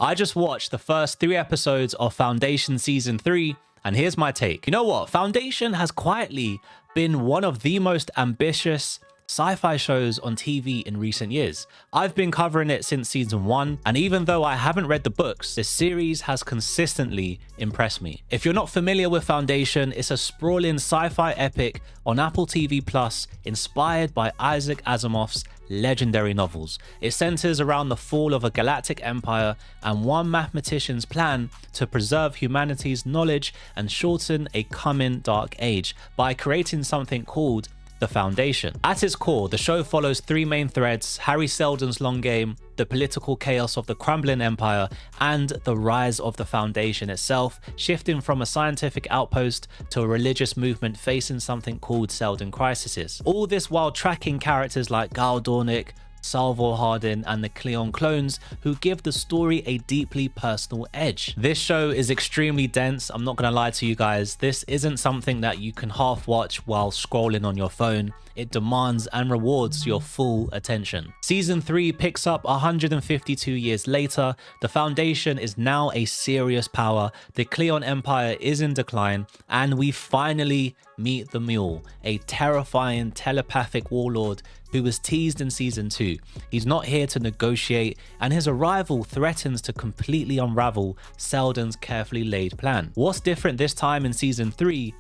I just watched the first 3 episodes of Foundation Season 3, and here's my take. You know what? Foundation has quietly been one of the most ambitious sci-fi shows on TV in recent years. I've been covering it since season 1, and even though I haven't read the books, the series has consistently impressed me. If you're not familiar with Foundation, it's a sprawling sci-fi epic on Apple TV Plus, inspired by Isaac Asimov's legendary novels. It centers around the fall of a galactic empire and one mathematician's plan to preserve humanity's knowledge and shorten a coming dark age by creating something called the Foundation. At its core, the show follows 3 main threads: Harry Seldon's long game, the political chaos of the crumbling empire, and the rise of the Foundation itself, shifting from a scientific outpost to a religious movement facing something called Seldon crises. All this while tracking characters like Gal Dornick, Salvor Hardin, and the Cleon clones, who give the story a deeply personal edge. This show is extremely dense. I'm not gonna lie to you guys. This isn't something that you can half watch while scrolling on your phone. It demands and rewards your full attention. Season 3 picks up 152 years later. The Foundation is now a serious power. The Cleon Empire is in decline, and we finally meet the Mule, a terrifying telepathic warlord who was teased in season 2. He's not here to negotiate, and his arrival threatens to completely unravel Seldon's carefully laid plan. What's different this time in season 3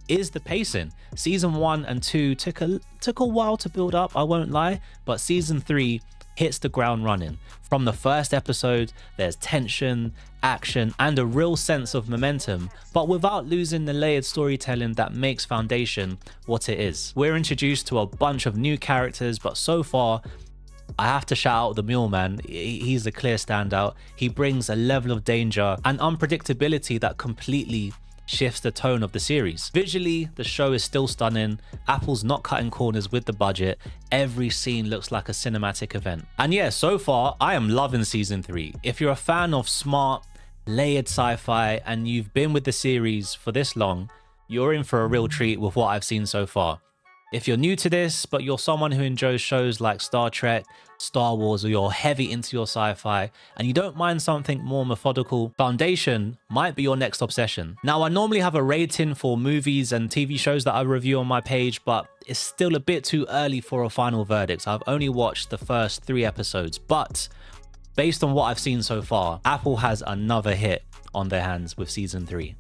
is the pacing. Season 1 and 2 took a while to build up, I won't lie, but season 3 hits the ground running. From the first episode, there's tension, action, and a real sense of momentum, but without losing the layered storytelling that makes Foundation what it is. We're introduced to a bunch of new characters, but so far, I have to shout out the Mule Man. He's a clear standout. He brings a level of danger and unpredictability that completely shifts the tone of the series. Visually, the show is still stunning. Apple's not cutting corners with the budget. Every scene looks like a cinematic event. And yeah, so far, I am loving season 3. If you're a fan of smart, layered sci-fi and you've been with the series for this long, you're in for a real treat with what I've seen so far. If you're new to this, but you're someone who enjoys shows like Star Trek, Star Wars, or you're heavy into your sci-fi, and you don't mind something more methodical, Foundation might be your next obsession. Now, I normally have a rating for movies and TV shows that I review on my page, but it's still a bit too early for a final verdict. I've only watched the first 3 episodes, but based on what I've seen so far, Apple has another hit on their hands with season 3.